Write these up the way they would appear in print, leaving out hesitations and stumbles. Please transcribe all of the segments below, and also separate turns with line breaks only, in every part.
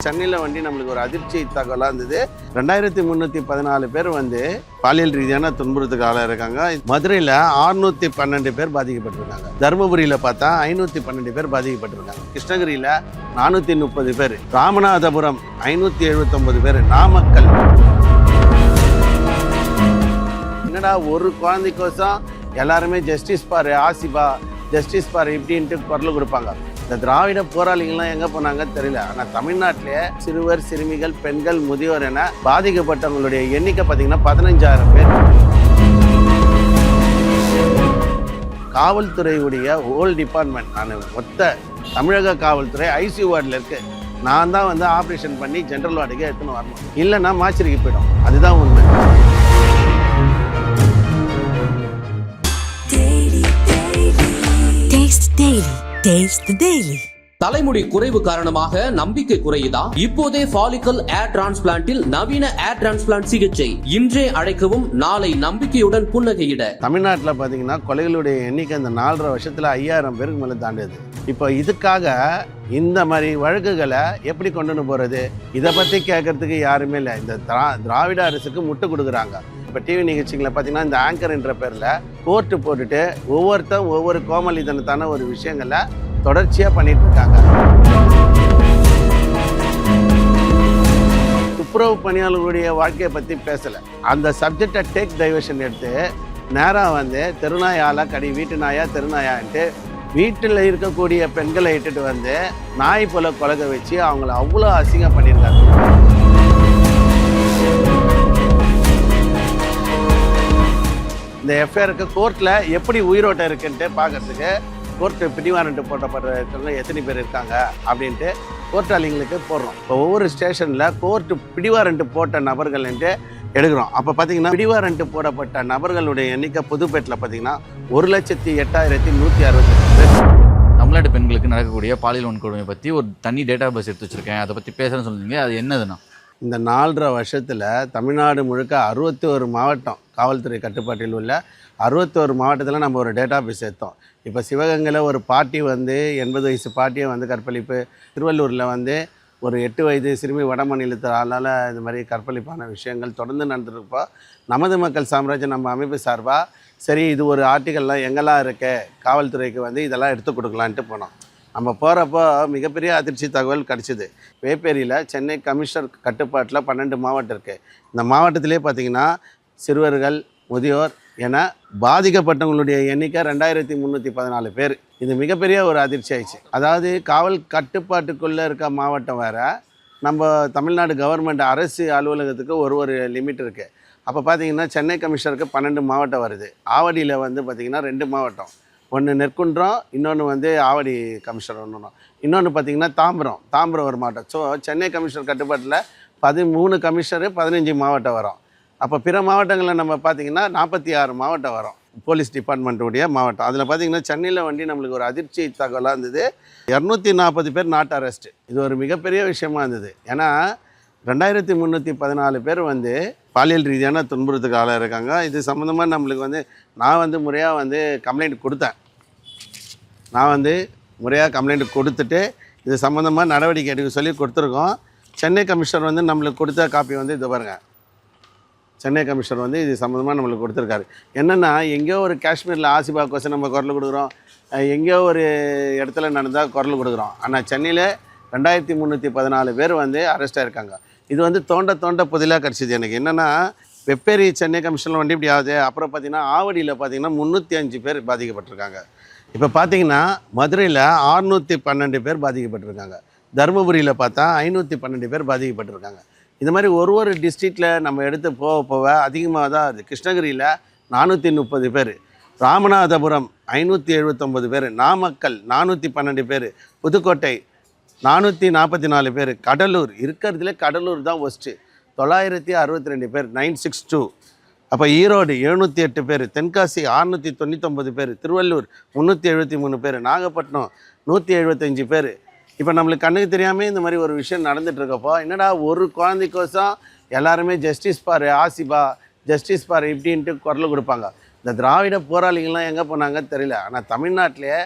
சென்னையில் நம்மளுக்கு ஒரு அதிர்ச்சி தகவலாக இருந்தது. 2314 பேர் பாலியல் ரீதியான துன்புறுத்துக்கு ஆளாக இருக்காங்க. மதுரையில் 612 பேர் பாதிக்கப்பட்டிருக்காங்க. தருமபுரியில் பார்த்தா 512 பேர் பாதிக்கப்பட்டிருக்காங்க. கிருஷ்ணகிரியில் 430 பேர், ராமநாதபுரம் 579 பேர், நாமக்கல். என்னடா ஒரு குழந்தைக்கோசம் எல்லாருமே ஜஸ்டிஸ் பாரு ஆசிபா, ஜஸ்டிஸ் பாரு இப்படின்ட்டு குரல் கொடுப்பாங்க. இந்த திராவிட போராளிகள்லாம் எங்கே போனாங்கன்னு தெரியல. ஆனால் தமிழ்நாட்டிலே சிறுவர், சிறுமிகள், பெண்கள், முதியோர் என பாதிக்கப்பட்டவங்களுடைய எண்ணிக்கை பார்த்தீங்கன்னா 15,000 பேர். காவல்துறையுடைய ஹோல் டிபார்ட்மெண்ட், நான் மொத்த தமிழக காவல்துறை ஐசியூ வார்டில் இருக்கு. நான் தான் ஆப்ரேஷன் பண்ணி ஜென்ரல் வார்டுக்கு எடுத்துன்னு வரணும், இல்லைன்னா மாச்சரிக்கு போயிடும். அதுதான் உண்மை.
Taste the Daily.
தலைமுடி குறைவு காரணமாக நம்பிக்கை குறையுதா? இப்போதே ஃபாலிக்கல் ஏர் டிரான்ஸ்பிளான்டில் நவீன ஏர் டிரான்ஸ்பிளான்ட் சிகிச்சை. இன்றே அழைக்கவும், நாளை நம்பிக்கையுடன் புன்னகையிட.
தமிழ்நாட்டில் பார்த்தீங்கன்னா கொலைகளுடைய எண்ணிக்கை இந்த 4.5 வருஷத்துல 5000 பேருக்கு மேலே தாண்டுது. இப்போ இதுக்காக இந்த மாதிரி வழக்குகளை எப்படி கொண்டு போறது, இதை பற்றி கேட்கறதுக்கு யாருமே இல்லை. இந்த திராவிட அரசுக்கு முட்டு கொடுக்குறாங்க. இப்போ டிவி நிகழ்ச்சிகளை பார்த்தீங்கன்னா இந்த ஆங்கர் என்ற பேரில் கோர்ட்டு போட்டுட்டு ஒவ்வொருத்தரும் ஒவ்வொரு கோமலித்தனத்தான ஒரு விஷயங்களை தொடர்ச்சியாக பண்ணிட்டு இருக்காங்க. துப்புரவு பணியாளர்களுடைய வாழ்க்கையை பற்றி பேசலை. அந்த சப்ஜெக்டை டேக் டைவர்ஷன் எடுத்து நேராக தெருநாயால கடி வீட்டு நாயா தெருநாயான்ட்டு வீட்டில் இருக்கக்கூடிய பெண்களை இட்டுட்டு நாய் போல கொலக வச்சு அவங்கள அவ்வளோ அசிங்கம் பண்ணியிருக்காங்க. இந்த எஃப்ஐஆருக்கு கோர்ட்டில் எப்படி உயிரோட்டம் இருக்குன்ட்டு பார்க்கறதுக்கு கோர்ட்டு பிடிவாரண்ட்டு போட்டப்பட்டிருக்கவங்க எத்தனை பேர் இருக்காங்க அப்படின்ட்டு கோர்ட்டாளிங்களுக்கு போடுறோம். இப்போ ஒவ்வொரு ஸ்டேஷனில் கோர்ட்டு பிடிவாரண்ட்டு போட்ட நபர்கள்ன்ட்டு எடுக்கிறோம். அப்போ பார்த்தீங்கன்னா பிடிவாரண்ட்டு போடப்பட்ட நபர்களுடைய எண்ணிக்கை புதுப்பேட்டில் பார்த்தீங்கன்னா 1,08,168 பேர்.
தமிழ்நாட்டு பெண்களுக்கு நடக்கக்கூடிய பாலியல் வன்கொடுமை பற்றி ஒரு தனி டேட்டா பேஸ் எடுத்து வச்சுருக்கேன், அதை பற்றி பேசுகிறேன்னு சொல்லுவீங்க. அது என்னதுன்னா,
இந்த 4.5 வருஷத்தில் தமிழ்நாடு முழுக்க 61 மாவட்டம் காவல்துறை கட்டுப்பாட்டில் உள்ள 61 மாவட்டத்தில் நம்ம ஒரு டேட்டா பேஸ் எடுத்தோம். இப்போ சிவகங்கையில் ஒரு பாட்டி 80 வயசு பாட்டியை கற்பழிப்பு, திருவள்ளூரில் ஒரு 8 வயது சிறுமி வட மாநிலத்தால் இது மாதிரி கற்பழிப்பான விஷயங்கள் தொடர்ந்து நடந்துருப்போ, நமது மக்கள் சாம்ராஜ்யம் நம்ம அமைப்பு சார்பாக சரி இது ஒரு ஆர்டிக்கல்லாம் எங்கெல்லாம் இருக்கு காவல்துறைக்கு இதெல்லாம் எடுத்து கொடுக்கலான்ட்டு போனோம். நம்ம போகிறப்போ மிகப்பெரிய அதிர்ச்சி தகவல் கிடச்சிது. வேப்பேரியில் சென்னை கமிஷனர் கட்டுப்பாட்டில் 12 மாவட்டம் இருக்குது. இந்த மாவட்டத்திலே பார்த்திங்கன்னா சிறுவர்கள், முதியோர் என பாதிக்கப்பட்டவங்களுடைய எண்ணிக்கை 2314 பேர். இது மிகப்பெரிய ஒரு அதிர்ச்சி ஆயிடுச்சு. அதாவது காவல் கட்டுப்பாட்டுக்குள்ளே இருக்க மாவட்டம் வேறு, நம்ம தமிழ்நாடு கவர்மெண்ட் அரசு அலுவலகத்துக்கு ஒரு லிமிட் இருக்குது. அப்போ பார்த்திங்கன்னா சென்னை கமிஷனருக்கு 12 மாவட்டம் வருது. ஆவடியில் பார்த்திங்கன்னா 2 மாவட்டம், ஒன்று நெற்குன்றம், இன்னொன்று ஆவடி கமிஷனர் ஒன்று, இன்னொன்று பார்த்திங்கன்னா தாம்பரம் ஒரு மாவட்டம். ஸோ சென்னை கமிஷனர் கட்டுப்பாட்டில் 13 கமிஷனர் 15 மாவட்டம் வரும். அப்போ பிற மாவட்டங்களில் நம்ம பார்த்திங்கன்னா 46 மாவட்டம் வரும் போலீஸ் டிபார்ட்மெண்ட்டுடைய மாவட்டம். அதில் பார்த்திங்கன்னா சென்னையில் நம்மளுக்கு ஒரு அதிர்ச்சி தகவலாக இருந்தது. 240 பேர் நாட் அரெஸ்ட்டு. இது ஒரு மிகப்பெரிய விஷயமா இருந்தது. ஏன்னா 2314 பேர் பாலியல் ரீதியான துன்புறுத்துக்கு ஆளாக இருக்காங்க. இது சம்மந்தமாக நம்மளுக்கு நான் முறையாக கம்ப்ளைண்ட் கொடுத்தேன். நான் முறையாக கம்ப்ளைண்ட் கொடுத்துட்டு இது சம்மந்தமாக நடவடிக்கை எடுக்க சொல்லி கொடுத்துருக்கோம். சென்னை கமிஷனர் நம்மளுக்கு கொடுத்த காப்பி இது பாருங்க. சென்னை கமிஷனர் இது சம்மந்தமாக நம்மளுக்கு கொடுத்துருக்காரு. என்னென்னா, எங்கேயோ ஒரு காஷ்மீரில் ஆசிபாக்கோசம் நம்ம குரல் கொடுக்குறோம், எங்கேயோ ஒரு இடத்துல நடந்தால் குரல் கொடுக்குறோம். ஆனால் சென்னையில் 2314 பேர் அரெஸ்ட் ஆகிருக்காங்க. இது தோண்ட புதிலாக கிடச்சிது எனக்கு. என்னென்னா, வெப்பேரி சென்னை கமிஷனில் இப்படி ஆகுது. அப்புறம் பார்த்திங்கன்னா ஆவடியில் பார்த்திங்கன்னா 305 பேர் பாதிக்கப்பட்டிருக்காங்க. இப்போ பார்த்திங்கன்னா மதுரையில் 612 பேர் பாதிக்கப்பட்டிருக்காங்க. தருமபுரியில் பார்த்தா 512 பேர் பாதிக்கப்பட்டிருக்காங்க. இந்த மாதிரி ஒரு டிஸ்ட்ரிக்டில் நம்ம எடுத்து போக அதிகமாக தான் இருக்குது. கிருஷ்ணகிரியில் 430 பேர், ராமநாதபுரம் 579 பேர், நாமக்கல் 412 பேர், புதுக்கோட்டை 444 பேர், கடலூர் இருக்கிறதுலே கடலூர் தான் ஒஸ்ட்டு 962 பேர் 962. அப்போ ஈரோடு 708 பேர், தென்காசி 699 பேர், திருவள்ளூர் 373 பேர், நாகப்பட்டினம் 175 பேர். இப்போ நம்மளுக்கு கண்ணுக்கு தெரியாமல் இந்த மாதிரி ஒரு விஷயம் நடந்துகிட்ருக்கப்போ, என்னடா ஒரு குழந்தைக்கோசம் எல்லாருமே ஜஸ்டிஸ் பாரு ஆசிபா, ஜஸ்டிஸ் பாரு இப்படின்ட்டு குரல் கொடுப்பாங்க. இந்த திராவிட போராளிகள்லாம் எங்கே போனாங்கன்னு தெரியல. ஆனால் தமிழ்நாட்டிலே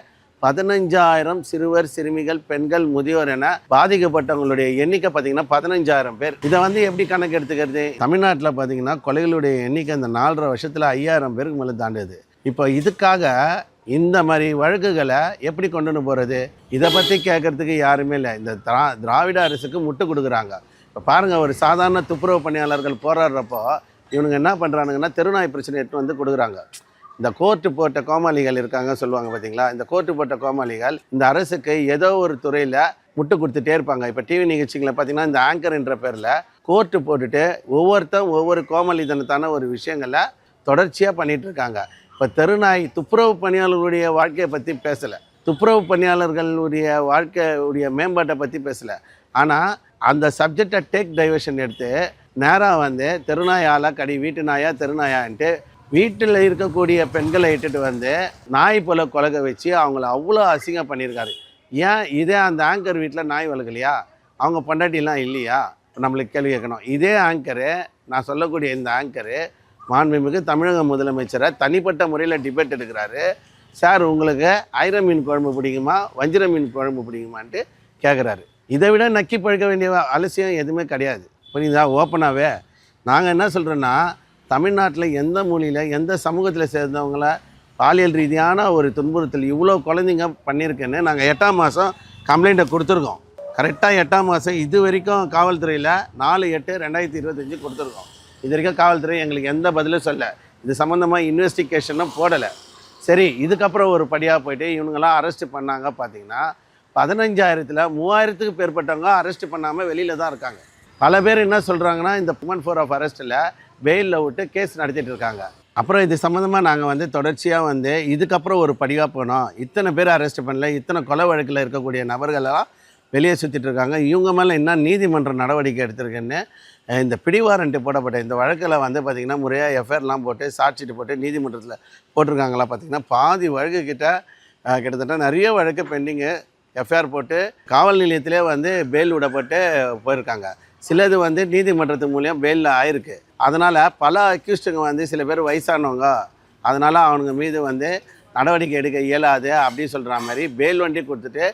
15,000 சிறுவர் சிறுமிகள் பெண்கள் முதியோர் என பாதிக்கப்பட்டவங்களுடைய எண்ணிக்கை பார்த்தீங்கன்னா 15,000 பேர். இதை வந்து எப்படி கணக்கு எடுத்துக்கிறது? தமிழ்நாட்டில் பார்த்தீங்கன்னா கொலைகளுடைய எண்ணிக்கை இந்த 4.5 வருஷத்தில் 5,000 பேருக்கு மேலே தாண்டுது. இப்போ இதுக்காக இந்த மாதிரி வழக்குகளை எப்படி கொண்டு போகிறது? இதை பற்றி கேட்கறதுக்கு யாருமே இல்லை. இந்த திராவிட அரசுக்கு முட்டு கொடுக்குறாங்க. இப்போ பாருங்கள், ஒரு சாதாரண துப்புரவு பணியாளர்கள் போராடுறப்போ இவனுங்க என்ன பண்ணுறானுங்கன்னா தெருநாய் பிரச்சனை எடுத்து வந்து கொடுக்குறாங்க. இந்த கோர்ட்டு போட்ட கோமாளிகள் இருக்காங்க சொல்லுவாங்க பார்த்தீங்களா, இந்த கோர்ட்டு போட்ட கோமாளிகள் இந்த அரசுக்கு ஏதோ ஒரு துறையில் முட்டு கொடுத்துட்டே இருப்பாங்க. இப்போ டிவி நிகழ்ச்சிகளை பார்த்தீங்கன்னா இந்த ஆங்கர் என்ற பேரில் கோர்ட்டு போட்டுட்டு ஒவ்வொரு கோமாளித்தனத்தான ஒரு விஷயங்களை தொடர்ச்சியாக பண்ணிகிட்டு இருக்காங்க. இப்போ தெருநாய் துப்புரவு பணியாளர்களுடைய வாழ்க்கையை பற்றி பேசலை, துப்புரவு பணியாளர்களுடைய வாழ்க்கையுடைய மேம்பாட்டை பற்றி பேசலை. ஆனால் அந்த சப்ஜெக்டை டேக் டைவர்ஷன் எடுத்து நேராக வந்து தெருநாயால் கடி வீட்டு நாயா தெருநாயான்ட்டு வீட்டில் இருக்கக்கூடிய பெண்களை இட்டுட்டு வந்து நாய் போல் கொலக வச்சு அவங்கள அவ்வளோ அசிங்கம் பண்ணியிருக்காரு. ஏன் இதே அந்த ஆங்கர் வீட்டில் நாய் வளர்க்கலையா? அவங்க பொண்டாட்டிலாம் இல்லையா? நம்மளுக்கு கேள்வி கேட்கணும். இதே ஆங்கரு, நான் சொல்லக்கூடிய இந்த ஆங்கரு மாண்புமிகு தமிழக முதலமைச்சரை தனிப்பட்ட முறையில் டிபேட் எடுக்கிறாரு. சார், உங்களுக்கு ஐர மீன் குழம்பு பிடிக்குமா, வஞ்சிர மீன் குழம்பு பிடிக்குமான்ட்டு கேட்குறாரு. இதை விட நக்கி பழக்க வேண்டிய அவசியம் எதுவுமே கிடையாது. புரியுதா? ஓப்பனாகவே நாங்கள் என்ன சொல்கிறோன்னா, தமிழ்நாட்டில் எந்த மொழியில் எந்த சமூகத்தில் சேர்ந்தவங்கள பாலியல் ரீதியான ஒரு துன்புறுத்தல் இவ்வளோ குழந்தைங்க பண்ணியிருக்கேன்னு நாங்கள் 8ஆம் மாதம் கம்ப்ளைண்ட்டை கொடுத்துருக்கோம். கரெக்டாக 8ஆம் மாதம் இது வரைக்கும் காவல்துறையில் 4/8/2025 கொடுத்துருக்கோம். இது வரைக்கும் காவல்துறை எங்களுக்கு எந்த பதிலும் சொல்ல, இது சம்மந்தமாக இன்வெஸ்டிகேஷனும் போடலை. சரி, இதுக்கப்புறம் ஒரு படியாக போய்ட்டு இவனுங்களாம் அரெஸ்ட் பண்ணாங்க. பார்த்தீங்கன்னா 15,000ல் 3,000த்துக்கு மேற்பட்டவங்க அரெஸ்ட் பண்ணாமல் வெளியில் தான் இருக்காங்க. பல பேர் என்ன சொல்கிறாங்கன்னா, இந்த 4 ஆஃப் அரெஸ்ட்டில் பெயிலில் விட்டு கேஸ் நடத்திட்டு இருக்காங்க. அப்புறம் இது சம்மந்தமாக நாங்கள் வந்து தொடர்ச்சியாக வந்து இதுக்கப்புறம் ஒரு படியாக போனோம். இத்தனை பேர் அரெஸ்ட் பண்ணல, இத்தனை கொலை வழக்கில் இருக்கக்கூடிய நபர்களெல்லாம் வெளியே சுற்றிட்டு இருக்காங்க. இவங்க மேலே என்ன நீதிமன்ற நடவடிக்கை எடுத்திருக்குன்னு இந்த பிடிவாரண்ட்டு போடப்பட்ட இந்த வழக்கில் வந்து பார்த்திங்கன்னா முறையாக எஃப்ஐஆர்லாம் போட்டு சாட்சிட்டு போட்டு நீதிமன்றத்தில் போட்டிருக்காங்களா? பார்த்திங்கன்னா பாதி வழக்கு கிட்டத்தட்ட நிறைய வழக்கு பெண்டிங்கு எஃப்ஐஆர் போட்டு காவல் நிலையத்திலே வந்து பெயில் விடப்பட்டு போயிருக்காங்க. சிலது வந்து நீதிமன்றத்து மூலியம் பெயிலில் ஆயிருக்கு. அதனால் பல அக்யூஸ்டுங்க வந்து சில பேர் வயசானவங்க, அதனால் அவனுங்க மீது வந்து நடவடிக்கை எடுக்க இயலாது அப்படின்னு சொல்கிற மாதிரி பெயில் வண்டி கொடுத்துட்டு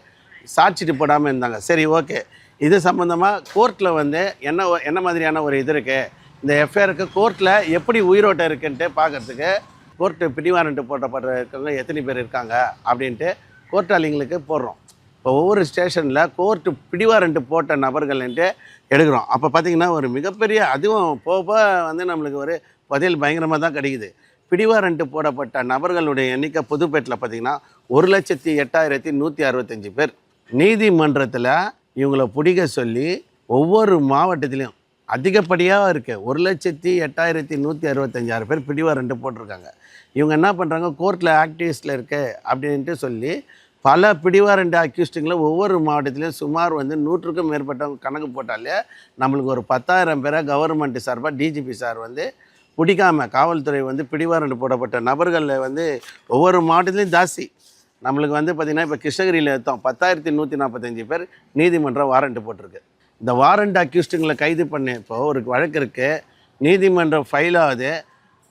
சாட்சிட்டு போடாமல் இருந்தாங்க. சரி, ஓகே. இது சம்மந்தமாக கோர்ட்டில் வந்து என்ன மாதிரியான ஒரு இது இருக்குது, இந்த எஃப்ஐஆருக்கு கோர்ட்டில் எப்படி உயிரோட்டம் இருக்குன்ட்டு பார்க்குறதுக்கு கோர்ட்டு பிடிவாரண்ட்டு போட்டப்பட்டிருக்கவங்க எத்தனை பேர் இருக்காங்க அப்படின்ட்டு கோர்ட்டாளிங்களுக்கு போடுறோம். இப்போ ஒவ்வொரு ஸ்டேஷனில் கோர்ட்டு பிடிவாரண்ட்டு போட்ட நபர்கள்ன்ட்டு எடுக்கிறோம். அப்போ பார்த்திங்கன்னா ஒரு மிகப்பெரிய அதுவும் போக வந்து நம்மளுக்கு ஒரு பதில் பயங்கரமாக தான் கிடைக்குது. பிடிவாரண்ட்டு போடப்பட்ட நபர்களுடைய எண்ணிக்கை புதுப்பேட்டில் பார்த்திங்கன்னா 1,08,165 பேர். நீதிமன்றத்தில் இவங்கள பிடிக்க சொல்லி ஒவ்வொரு மாவட்டத்திலையும் அதிகப்படியாக இருக்குது. 1,08,165 பேர் பிடிவாரண்ட்டு போட்டிருக்காங்க. இவங்க என்ன பண்ணுறாங்க, கோர்ட்டில் ஆக்டிவிஸ்டில் இருக்கு அப்படின்ட்டு சொல்லி பல பிடிவாரண்ட் அக்யூஸ்டுங்களை ஒவ்வொரு மாவட்டத்திலையும் சுமார் வந்து 100க்கும் மேற்பட்டவங்க கணக்கு போட்டாலே நம்மளுக்கு ஒரு 10,000 பேரை கவர்மெண்ட் சார்பாக டிஜிபி சார் வந்து பிடிக்காமல் காவல்துறை வந்து பிடிவாரண்ட் போடப்பட்ட நபர்களில் வந்து ஒவ்வொரு மாவட்டத்துலேயும் ஜாஸ்தி. நம்மளுக்கு வந்து பார்த்திங்கன்னா இப்போ கிருஷ்ணகிரியில் எடுத்தோம் 10,145 பேர் நீதிமன்ற வாரண்ட்டு போட்டிருக்கு. இந்த வாரண்ட் அக்யூஸ்டுங்களை கைது பண்ணி இப்போது ஒரு வழக்கு இருக்குது, நீதிமன்றம் ஃபைலாகுது,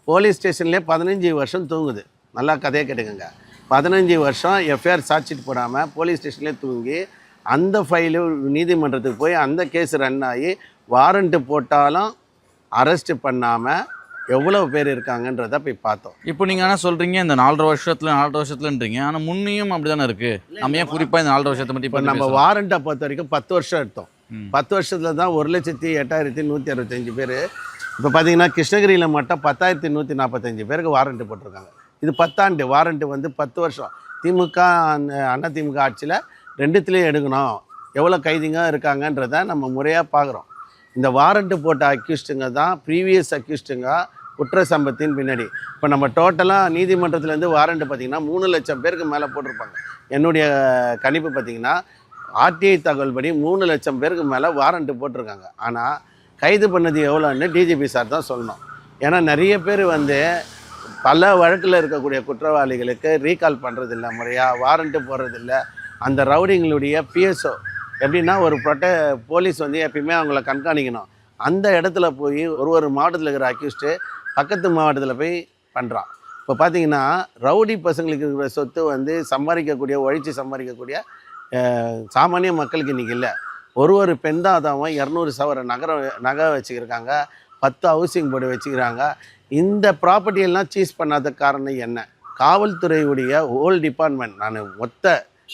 போலீஸ் ஸ்டேஷன்லேயே 15 வருஷம் தூங்குது. நல்லா கதையை கேட்டுக்கோங்க. 15 வருஷம் எஃப்ஐஆர் சார்ஜ்ஷீட் போடாமல் போலீஸ் ஸ்டேஷன்லேயே தூங்கி அந்த ஃபைலு நீதிமன்றத்துக்கு போய் அந்த கேஸ் ரன் ஆகி வாரண்ட்டு போட்டாலும் அரெஸ்ட்டு பண்ணாமல் எவ்வளோ பேர் இருக்காங்கன்றதை போய் பார்த்தோம்.
இப்போ நீங்கள் ஆனால் சொல்கிறீங்க இந்த 4.5 வருஷத்துலன்றீங்க, ஆனால் முன்னையும் அப்படி தானே இருக்குது. நம்ம ஏன் குறிப்பாக இந்த 4 வருஷத்தை பற்றி
இப்போ நம்ம வாரண்ட்டை பொறுத்த வரைக்கும் 10 வருஷம் எடுத்தோம். 10 வருஷத்தில் தான் 1,08,165 பேர். இப்போ பார்த்தீங்கன்னா கிருஷ்ணகிரியில் மட்டும் 10,145 பேருக்கு வாரண்ட்டு போட்டிருக்காங்க. இது 10 ஆண்டு வாரண்ட்டு வந்து 10 வருஷம். திமுக அண்ணா திமுக ஆட்சியில் 2த்துலேயும் எடுக்கணும், எவ்வளோ கைதிங்க இருக்காங்கன்றதை நம்ம முறையாக பார்க்குறோம். இந்த வாரண்ட்டு போட்ட அக்யூஸ்டுங்க தான் ப்ரீவியஸ் அக்யூஸ்டுங்க குற்ற சம்பத்தின் பின்னாடி. இப்போ நம்ம டோட்டலாக நீதிமன்றத்துலேருந்து வாரண்ட்டு பார்த்திங்கன்னா 3 லட்சம் பேருக்கு மேலே போட்டிருப்பாங்க. என்னுடைய கணிப்பு பார்த்திங்கன்னா ஆர்டிஐ தகவல் படி 3 லட்சம் பேருக்கு மேலே வாரண்ட்டு போட்டிருக்காங்க. ஆனால் கைது பண்ணது எவ்வளோன்னு டிஜிபி சார் தான் சொல்லணும். ஏன்னா நிறைய பேர் வந்து பல வழக்கில் இருக்கக்கூடிய குற்றவாளிகளுக்கு ரீகால் பண்ணுறதில்ல, முறையாக வாரண்ட்டு போடுறதில்ல. அந்த ரவுடிங்களுடைய பிஎஸ்ஓ எப்படின்னா ஒரு போலீஸ் வந்து எப்பயுமே அவங்கள கண்காணிக்கணும். அந்த இடத்துல போய் ஒரு மாவட்டத்தில் இருக்கிற அக்யூஸ்ட்டு பக்கத்து மாவட்டத்தில் போய் பண்ணுறான். இப்போ பார்த்தீங்கன்னா ரவுடி பசங்களுக்கு இருக்கிற சொத்து வந்து உழைச்சி சம்பாதிக்கக்கூடிய சாமானிய மக்களுக்கு இன்றைக்கி இல்லை. ஒரு பெண் தான் 200 சவர நகை வச்சுக்கிறாங்க, 10 ஹவுசிங் போர்டு வச்சுக்கிறாங்க. இந்த ப்ராப்பர்ட்டியெல்லாம் சீஸ் பண்ணாத காரணம் என்ன? காவல்துறையுடைய ஹோல் டிபார்ட்மெண்ட், நான்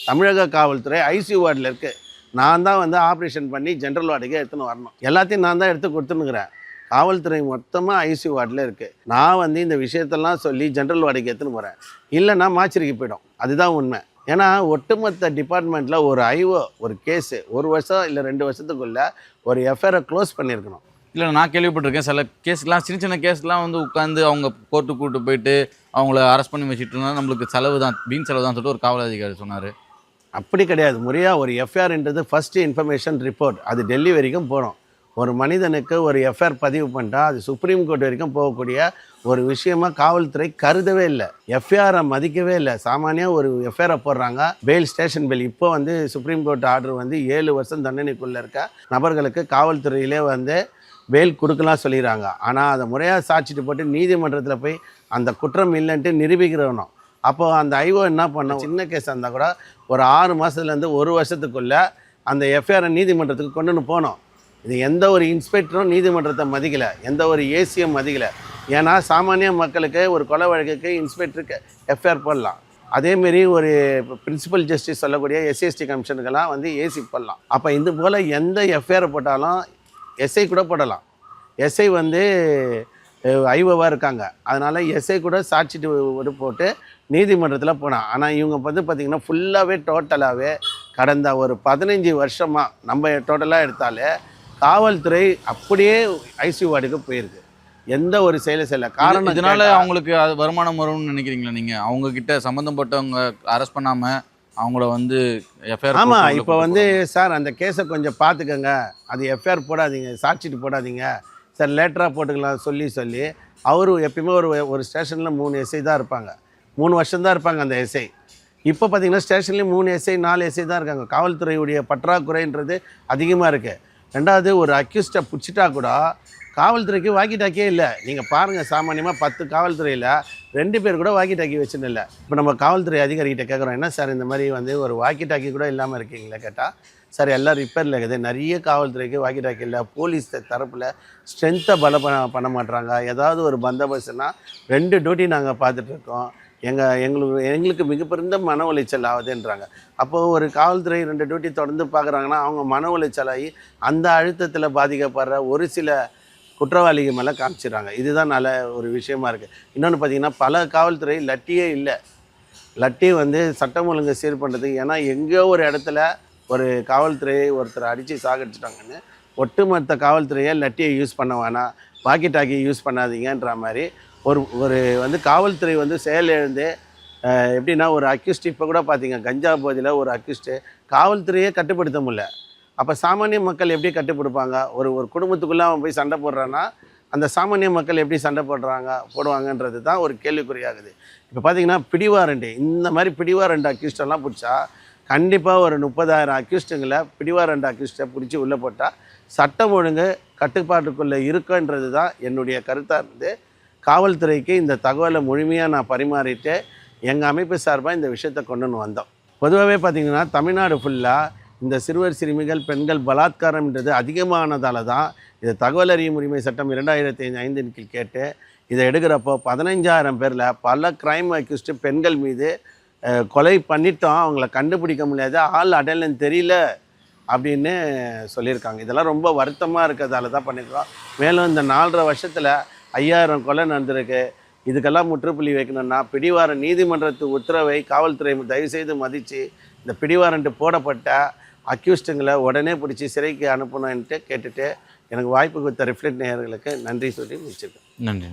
தமிழக காவல்துறை ஐசியூ வார்டில் இருக்குது. நான் தான் வந்து ஆப்ரேஷன் பண்ணி ஜென்ரல் வார்டுக்கே எடுத்துன்னு வரணும். எல்லாத்தையும் நான் தான் எடுத்து கொடுத்துன்னுக்குறேன். காவல்துறை மொத்தமாக ஐசியூ வார்டில் இருக்குது. நான் வந்து இந்த விஷயத்தெல்லாம் சொல்லி ஜென்ரல் வார்டுக்கு எடுத்துன்னு போகிறேன். இல்லைன்னா மாச்சரிக்கு போயிடும். அதுதான் உண்மை. ஏன்னா ஒட்டுமொத்த டிபார்ட்மெண்ட்டில் ஒரு ஐஓ ஒரு கேஸு 1 வருஷம் இல்லை 2 வருஷத்துக்குள்ளே ஒரு எஃப்ஐஆரை க்ளோஸ் பண்ணியிருக்கணும்.
இல்லை, நான் கேள்விப்பட்டிருக்கேன் சில கேஸ்லாம், சின்ன கேஸ்லாம் வந்து உட்காந்து அவங்க கோர்ட்டுக்கு கூப்பிட்டு போயிட்டு அவங்கள அரெஸ்ட் பண்ணி வச்சுட்டு இருந்தால் நம்மளுக்கு செலவு தான், வீண் செலவு தான் சொல்லிட்டு ஒரு காவல் அதிகாரி சொன்னார்.
அப்படி கிடையாது. முறையாக ஒரு எஃப்ஐஆர்ன்றது ஃபஸ்ட்டு இன்ஃபர்மேஷன் ரிப்போர்ட், அது டெல்லி வரைக்கும் போகணும். ஒரு மனிதனுக்கு ஒரு எஃப்ஐஆர் பதிவு பண்ணிட்டால் அது சுப்ரீம் கோர்ட் வரைக்கும் போகக்கூடிய ஒரு விஷயமாக காவல்துறை கருதவே இல்லை. எஃப்ஐஆரை மதிக்கவே இல்லை. சாமானியாக ஒரு எஃப்ஐஆரை போடுறாங்க, பெயில், ஸ்டேஷன் பெயில். இப்போ வந்து சுப்ரீம் கோர்ட் ஆர்டர் வந்து 7 வருஷம் தண்டனைக்குள்ளே இருக்க நபர்களுக்கு காவல்துறையிலே வந்து பெயில் கொடுக்கலாம் சொல்லிடுறாங்க. ஆனால் அதை முறையாக சாட்சிட்டு போட்டு நீதிமன்றத்தில் போய் அந்த குற்றம் இல்லைன்ட்டு நிரூபிக்கிறவனும். அப்போது அந்த ஐஓ என்ன பண்ணோம், சின்ன கேஸாக இருந்தால் கூட ஒரு 6 மாதத்துலேருந்து 1 வருஷத்துக்குள்ளே அந்த எஃப்ஐஆரை நீதிமன்றத்துக்கு கொண்டுன்னு போனோம். இது எந்த ஒரு இன்ஸ்பெக்டரும் நீதிமன்றத்தை மதிக்கலை, எந்த ஒரு ஏசியும் மதிக்கலை. ஏன்னா சாமானிய மக்களுக்கு ஒரு கொலை வழக்குக்கு இன்ஸ்பெக்டருக்கு எஃப்ஐஆர் போடலாம். அதேமாரி ஒரு பிரின்சிபல் ஜஸ்டிஸ் சொல்லக்கூடிய எஸ்சிஎஸ்டி கமிஷனுக்கெல்லாம் வந்து ஏசி போடலாம். அப்போ இது போல் எந்த எஃப்ஐஆர் போட்டாலும் எஸ்ஐ கூட போடலாம். எஸ்ஐ வந்து ஐஓவாக இருக்காங்க, அதனால் எஸ்ஐ கூட சாட்சிட்டு போட்டு நீதிமன்றத்தில் போனான். ஆனால் இவங்க வந்து பார்த்திங்கன்னா ஃபுல்லாகவே டோட்டலாகவே கடந்த ஒரு 15 வருஷமாக நம்ம டோட்டலாக எடுத்தாலே காவல்துறை அப்படியே ஐசியூ வார்டுக்கு போயிருக்கு. எந்த ஒரு செயலை செய்யலை. காரணம்
இதனால் அவங்களுக்கு அது வருமானம் வரும்னு நினைக்கிறீங்களா நீங்கள்? அவங்கக்கிட்ட சம்மந்தப்பட்டவங்க அரெஸ்ட் பண்ணாமல் அவங்கள வந்து எஃப்ஐஆர்.
ஆமாம், இப்போ வந்து சார் அந்த கேஸை கொஞ்சம் பார்த்துக்கங்க, அது எஃப்ஐஆர் போடாதீங்க, சாட்சிட்டு போடாதீங்க சார், லேட்டராக போட்டுக்கலாம் சொல்லி அவரு எப்பயுமே ஒரு ஸ்டேஷனில் 3 எஸ்ஐ தான் இருப்பாங்க. 3 வருஷம் தான் இருப்பாங்க அந்த எஸ்ஐ. இப்போ பார்த்திங்கன்னா ஸ்டேஷன்லேயும் 3 எஸ்ஐ 4 எஸ்ஐ தான் இருக்காங்க. காவல்துறையுடைய பற்றாக்குறைன்றது அதிகமாக இருக்குது. ரெண்டாவது, ஒரு அக்யூஸ்டை பிடிச்சிட்டா கூட காவல்துறைக்கு வாக்கி டாக்கியே இல்லை. நீங்கள் பாருங்கள், சாமானியமாக 10 காவல்துறையில் 2 பேர் கூட வாக்கி டாக்கி வச்சுன்னு இல்லை. இப்போ நம்ம காவல்துறை அதிகாரிகிட்ட கேட்குறோம், என்ன சார் இந்த மாதிரி வந்து ஒரு வாக்கி டாக்கி கூட இல்லாமல் இருக்கீங்களே கேட்டால், சார் எல்லாம் ரிப்பேரில் இருக்குது, நிறைய காவல்துறைக்கு வாக்கி டாக்கி இல்லை, போலீஸ் தரப்பில் ஸ்ட்ரென்த்தை பண்ண மாட்டுறாங்க, ஏதாவது ஒரு பந்தோபஸ்துனா 2 டியூட்டி நாங்கள் பார்த்துட்ருக்கோம், எங்களுக்கு மிகப்பெரிய மன உளைச்சல் ஆகுதுன்றாங்க. அப்போது ஒரு காவல்துறை 2 டியூட்டி தொடர்ந்து பார்க்குறாங்கன்னா அவங்க மன உளைச்சலாகி அந்த அழுத்தத்தில் பாதிக்கப்படுற ஒரு சில குற்றவாளிகள் மேலே காமிச்சிடுறாங்க. இதுதான் நல்ல ஒரு விஷயமா இருக்குது. இன்னொன்று பார்த்திங்கன்னா பல காவல்துறை லட்டியே இல்லை. லட்டி வந்து சட்டம் ஒழுங்கு சீர் பண்ணுறதுக்கு, ஏன்னா எங்கேயோ ஒரு இடத்துல ஒரு காவல்துறையை ஒருத்தர் அடித்து சாகடிச்சிட்டாங்கன்னு ஒட்டுமொத்த காவல்துறையை லட்டியை யூஸ் பண்ண வேணாம், வாக்கி டாக்கி யூஸ் பண்ணாதீங்கன்ற மாதிரி ஒரு வந்து காவல்துறை வந்து செயலிழந்து எப்படின்னா ஒரு அக்யூஸ்ட் இப்போ கூட பார்த்தீங்க, கஞ்சா போதையில் ஒரு அக்யூஸ்ட்டு காவல்துறையே கட்டுப்படுத்த முடியல. அப்போ சாமானிய மக்கள் எப்படி கட்டுப்படுப்பாங்க? ஒரு குடும்பத்துக்குள்ளே அவன் போய் சண்டை போடுறான்னா அந்த சாமானிய மக்கள் எப்படி சண்டை போடுவாங்கன்றது தான் ஒரு கேள்விக்குறியாகுது. இப்போ பார்த்தீங்கன்னா பிடிவாரண்டு, இந்த மாதிரி பிடிவாரண்டு அக்யூஸ்டெல்லாம் பிடிச்சா கண்டிப்பாக ஒரு 30,000 அக்யூஸ்டுங்களை பிடிவாரண்டு அக்யூஸ்டை பிடிச்சி உள்ளே போட்டால் சட்டம் ஒழுங்கு கட்டுப்பாட்டுக்குள்ளே இருக்குன்றது தான் என்னுடைய கருத்தாக இருந்து காவல்துறைக்கு இந்த தகவலை முழுமையாக நான் பரிமாறிட்டு எங்கள் அமைப்பு சார்பாக இந்த விஷயத்தை கொண்டுன்னு வந்தோம். பொதுவாகவே பார்த்திங்கன்னா தமிழ்நாடு ஃபுல்லாக இந்த சிறுவர் சிறுமிகள் பெண்கள் பலாத்காரம்ன்றது அதிகமானதால் தான் இது தகவல் அறியும் உரிமை சட்டம் 2005 கீழ் கேட்டு இதை எடுக்கிறப்போ 15,000 பேரில் பல கிரைம் அக்யூஸ்டு பெண்கள் மீது கொலை பண்ணிட்டோம், அவங்கள கண்டுபிடிக்க முடியாது, ஆள் அடையாளம் தெரியல அப்படின்னு சொல்லியிருக்காங்க. இதெல்லாம் ரொம்ப வருத்தமாக இருக்கிறதால தான் பண்ணியிருக்கோம். மேலும் இந்த 4.5 வருஷத்தில் 5000 கொலை நடந்திருக்கு. இதுக்கெல்லாம் முற்றுப்புள்ளி வைக்கணும்னா பிடிவார நீதிமன்றத்து உத்தரவை காவல்துறை தயவுசெய்து மதித்து இந்த பிடிவாரண்ட்டு போடப்பட்ட அக்யூஸ்டுங்களை உடனே பிடிச்சி சிறைக்கு அனுப்பணுன்ட்டு கேட்டுட்டு எனக்கு வாய்ப்பு கொடுத்த ரிஃப்ளெக்ட் நேயர்களுக்கு நன்றி சொல்லி முடிச்சிருக்கேன்.
நன்றி.